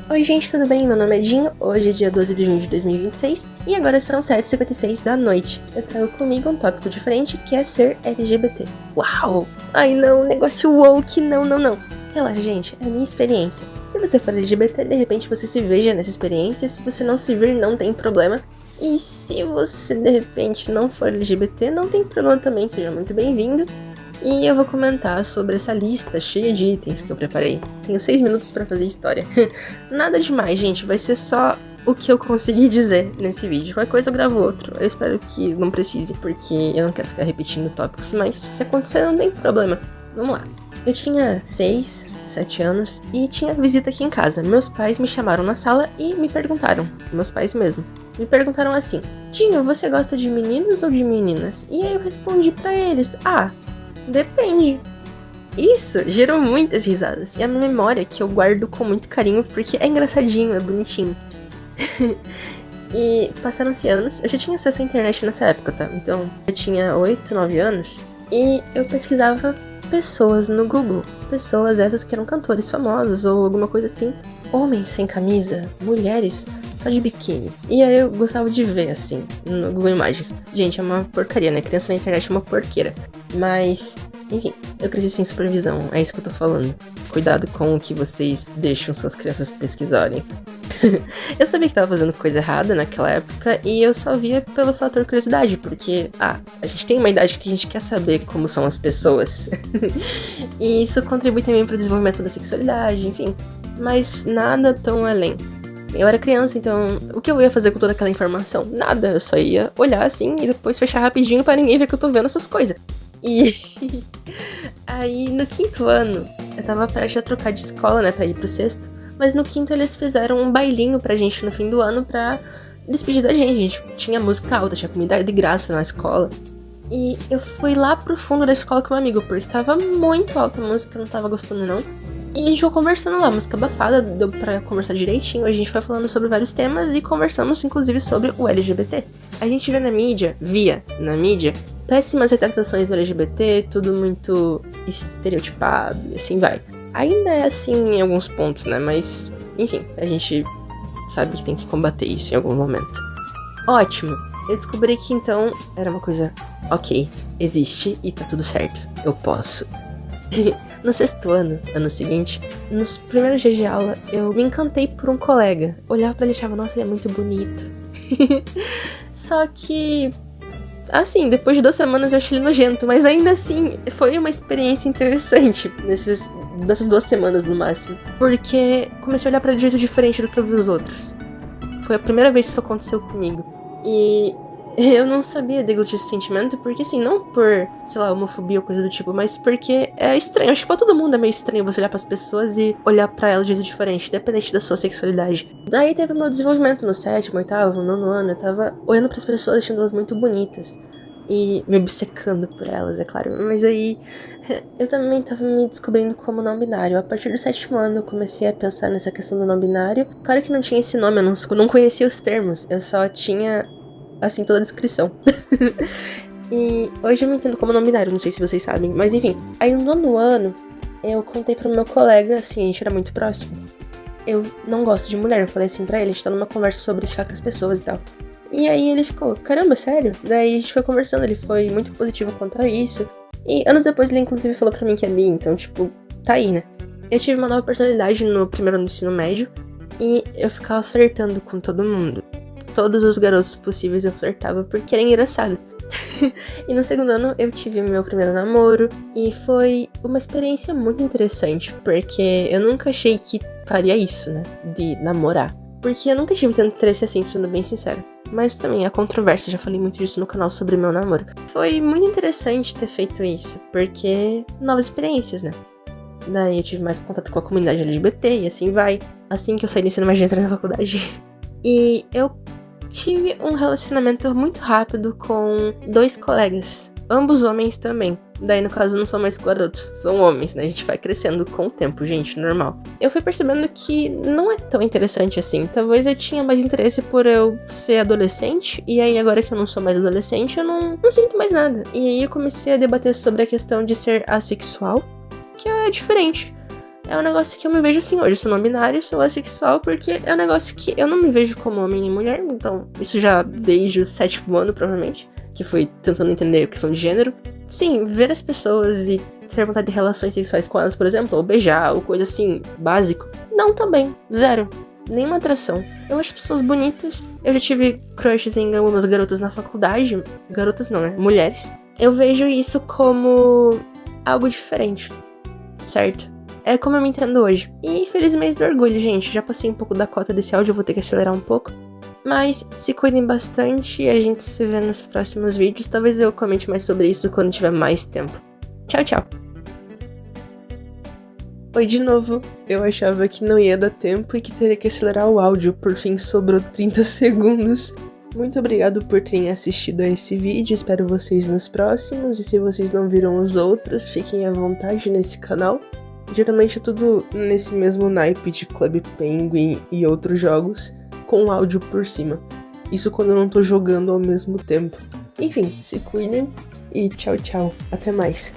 Oi gente, tudo bem? Meu nome é Dinho, hoje é dia 12 de junho de 2026 e agora são 7h56 da noite. Eu trago comigo um tópico diferente que é ser LGBT. Uau! Ai não, negócio woke, não. Relaxa gente, é a minha experiência. Se você for LGBT, de repente você se veja nessa experiência, se você não se vir, não tem problema. E se você de repente não for LGBT, não tem problema também, seja muito bem-vindo. E eu vou comentar sobre essa lista cheia de itens que eu preparei. Tenho 6 minutos pra fazer história. Nada demais, gente. Vai ser só o que eu consegui dizer nesse vídeo. Qualquer coisa eu gravo outro. Eu espero que não precise, porque eu não quero ficar repetindo tópicos. Mas se acontecer, não tem problema. Vamos lá. Eu tinha 6, 7 anos e tinha visita aqui em casa. Meus pais me chamaram na sala e me perguntaram. Meus pais mesmo. Me perguntaram assim: Dinho, você gosta de meninos ou de meninas? E aí eu respondi pra eles: depende. Isso gerou muitas risadas. E a minha memória que eu guardo com muito carinho porque é engraçadinho, é bonitinho. E passaram-se anos. Eu já tinha acesso à internet nessa época, tá? Então eu tinha 8, 9 anos. E eu pesquisava pessoas no Google. Pessoas essas que eram cantores famosos ou alguma coisa assim. Homens sem camisa, mulheres só de biquíni. E aí eu gostava de ver assim no Google Imagens. Gente, é uma porcaria, né? Criança na internet é uma porqueira. Mas, enfim, eu cresci sem supervisão, é isso que eu tô falando. Cuidado com o que vocês deixam suas crianças pesquisarem. Eu sabia que tava fazendo coisa errada naquela época e eu só via pelo fator curiosidade, porque, a gente tem uma idade que a gente quer saber como são as pessoas. E isso contribui também pro desenvolvimento da sexualidade, enfim. Mas nada tão além. Eu era criança, então o que eu ia fazer com toda aquela informação? Nada, eu só ia olhar assim e depois fechar rapidinho pra ninguém ver que eu tô vendo essas coisas. E aí no 5º ano, eu tava prestes a trocar de escola, né, pra ir pro 6º. Mas no 5º eles fizeram um bailinho pra gente no fim do ano pra despedir da gente. A gente tinha música alta, tinha comida de graça na escola. E eu fui lá pro fundo da escola com um amigo, porque tava muito alta a música, eu não tava gostando não. E a gente ficou conversando lá, música abafada, deu pra conversar direitinho. A gente foi falando sobre vários temas e conversamos inclusive sobre o LGBT. A gente via na mídia, péssimas retratações do LGBT, tudo muito estereotipado e assim vai. Ainda é assim em alguns pontos, né? Mas, enfim, a gente sabe que tem que combater isso em algum momento. Ótimo! Eu descobri que então era uma coisa, ok, existe e tá tudo certo, eu posso. No 6º ano seguinte, nos primeiros dias de aula, eu me encantei por um colega. Olhava pra ele e achava, nossa, ele é muito bonito. Só que, assim, depois de 2 semanas eu achei ele nojento, mas ainda assim, foi uma experiência interessante nessas 2 semanas no máximo. Porque comecei a olhar pra ele de um jeito diferente do que eu vi os outros. Foi a primeira vez que isso aconteceu comigo. E eu não sabia deglutir esse sentimento, porque assim, não por, sei lá, homofobia ou coisa do tipo, mas porque é estranho. Acho que pra todo mundo é meio estranho você olhar pras pessoas e olhar pra elas de jeito diferente, independente da sua sexualidade. Daí teve o meu desenvolvimento no 7º, 8º, 9º ano, eu tava olhando pras pessoas, achando elas muito bonitas. E me obcecando por elas, é claro. Mas aí, eu também tava me descobrindo como não binário. A partir do 7º ano, eu comecei a pensar nessa questão do não binário. Claro que não tinha esse nome, eu não conhecia os termos. Eu só tinha, assim, toda a descrição. E hoje eu me entendo como não binário, não sei se vocês sabem. Mas enfim, aí no 9º ano, eu contei pro meu colega, assim, a gente era muito próximo. Eu não gosto de mulher, eu falei assim pra ele, a gente tá numa conversa sobre ficar com as pessoas e tal. E aí ele ficou, caramba, sério? Daí a gente foi conversando, ele foi muito positivo quanto a isso. E anos depois ele inclusive falou pra mim que é bi, então tipo, tá aí, né? Eu tive uma nova personalidade no 1º ano do ensino médio e eu ficava flertando com todo mundo. Todos os garotos possíveis eu flertava porque era engraçado. E no 2º ano eu tive meu primeiro namoro e foi uma experiência muito interessante, porque eu nunca achei que faria isso, né? De namorar. Porque eu nunca tive tanto interesse assim, sendo bem sincero. Mas também há controvérsia, já falei muito disso no canal sobre meu namoro. Foi muito interessante ter feito isso, porque novas experiências, né? Daí eu tive mais contato com a comunidade LGBT e assim vai. Assim que eu saí do ensino médio, entrei na faculdade. E eu tive um relacionamento muito rápido com 2 colegas, ambos homens também. Daí, no caso, não são mais garotos, são homens, né? A gente vai crescendo com o tempo, gente, normal. Eu fui percebendo que não é tão interessante assim. Talvez eu tinha mais interesse por eu ser adolescente, e aí agora que eu não sou mais adolescente, eu não sinto mais nada. E aí eu comecei a debater sobre a questão de ser assexual, que é diferente. é um negócio que eu me vejo assim hoje. Eu sou não binário, sou assexual, porque é um negócio que eu não me vejo como homem nem mulher. Então, isso já desde o 7º ano, provavelmente, que foi tentando entender a questão de gênero. Sim, ver as pessoas e ter vontade de relações sexuais com elas, por exemplo, ou beijar, ou coisa assim, básico. Não também, zero. Nenhuma atração. Eu acho pessoas bonitas. Eu já tive crushes em algumas garotas na faculdade. Garotas não, né? Mulheres. Eu vejo isso como algo diferente, certo? É como eu me entendo hoje. E feliz mês do orgulho, gente. Já passei um pouco da cota desse áudio, eu vou ter que acelerar um pouco. Mas se cuidem bastante e a gente se vê nos próximos vídeos. Talvez eu comente mais sobre isso quando tiver mais tempo. Tchau, tchau. Oi de novo. Eu achava que não ia dar tempo e que teria que acelerar o áudio. Por fim, sobrou 30 segundos. Muito obrigado por terem assistido a esse vídeo. Espero vocês nos próximos. E se vocês não viram os outros, fiquem à vontade nesse canal. Geralmente é tudo nesse mesmo naipe de Club Penguin e outros jogos, com áudio por cima. Isso quando eu não tô jogando ao mesmo tempo. Enfim, se cuidem e tchau, tchau. Até mais.